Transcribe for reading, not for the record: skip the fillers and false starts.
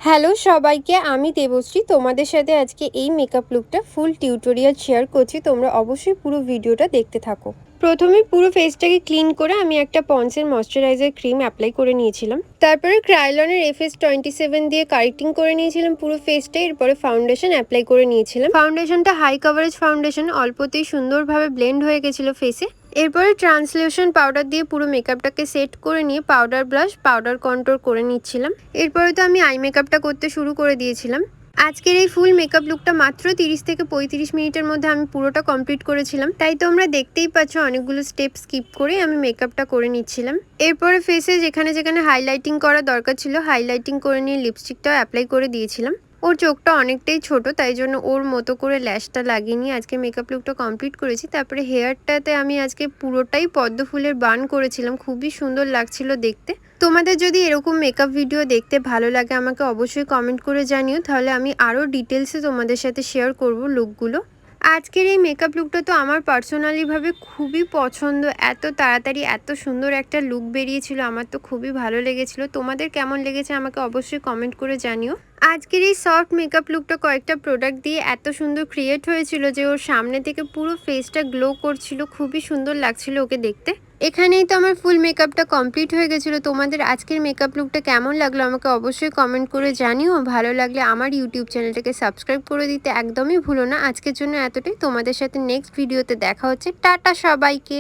Hello সবাইকে, আমি দেবশ্রী তোমাদের সাথে আজকে এই মেকআপ লুকটা ফুল টিউটোরিয়াল শেয়ার করছি। তোমরা অবশ্যই পুরো ভিডিওটা দেখতে থাকো। প্রথমে পুরো ফেসটাকে ক্লিন করে আমি একটা পন্সের ময়শ্চারাইজার ক্রিম অ্যাপ্লাই করে নিয়েছিলাম। তারপরে ক্রায়োলনের FS27 দিয়ে কারেক্টিং করে নিয়েছিলাম পুরো ফেসটা। এরপরে ফাউন্ডেশন অ্যাপ্লাই করে নিয়েছিলাম। ফাউন্ডেশনটা হাই কভারেজ ফাউন্ডেশন, অল্পতেই সুন্দরভাবে ব্লেন্ড হয়ে গেছিলো ফেসে। এরপরে ট্রান্সলিউশন পাউডার দিয়ে পুরো মেকআপটাকে সেট করে নিয়ে পাউডার ব্রাশ পাউডার কন্ট্রোল করে নিচ্ছিলাম। এরপরে তো আমি আই মেকআপটা করতে শুরু করে দিয়েছিলাম। আজকের এই ফুল মেকআপ লুকটা মাত্র 30 থেকে 35 মিনিটের মধ্যে আমি পুরোটা কমপ্লিট করেছিলাম। তাই তোমরা দেখতেই পাচ্ছ অনেকগুলো স্টেপ স্কিপ করে আমি মেকআপটা করে নিচ্ছিলাম। এরপরে ফেসে যেখানে যেখানে হাইলাইটিং করা দরকার ছিল হাইলাইটিং করে নিয়ে লিপস্টিকটাও অ্যাপ্লাই করে দিয়েছিলাম। ওর চোখটা অনেকটাই ছোট, তাই জন্য ওর মতো করে ল্যাশটা লাগিয়ে নিয়ে আজকে মেকআপ লুকটা কমপ্লিট করেছি। তারপরে হেয়ারটাতে আমি আজকে পুরোটাই পদ্ম ফুলের বান করেছিলাম, খুবই সুন্দর লাগছিল দেখতে। তোমাদের যদি এরকম মেকআপ ভিডিও দেখতে ভালো লাগে আমাকে অবশ্যই কমেন্ট করে জানিও, তাহলে আমি আরও ডিটেলসে তোমাদের সাথে শেয়ার করব লুকগুলো। আজকের এই মেকআপ লুকটা তো আমার পার্সোনালিভাবে খুবই পছন্দ। এত তাড়াতাড়ি এত সুন্দর একটা লুক বেরিয়েছিল, আমার তো খুবই ভালো লেগেছিল। তোমাদের কেমন লেগেছে আমাকে অবশ্যই কমেন্ট করে জানিও। আজকের এই সফট মেকআপ লুকটা কয়েকটা প্রোডাক্ট দিয়ে এত সুন্দর ক্রিয়েট হয়েছিল যে ওর সামনে থেকে পুরো ফেসটা গ্লো করছিল, খুবই সুন্দর লাগছিল ওকে দেখতে। এখানেই তো আমার ফুল মেকআপটা কমপ্লিট হয়ে গেছিলো। তোমাদের আজকের মেকআপ লুকটা কেমন লাগলো আমাকে অবশ্যই কমেন্ট করে জানিও। ভালো লাগলে আমার ইউটিউব চ্যানেলটাকে সাবস্ক্রাইব করে দিতে একদমই ভুলো না। আজকের জন্য এতটাই, তোমাদের সাথে নেক্সট ভিডিওতে দেখা হচ্ছে। টাটা সবাইকে।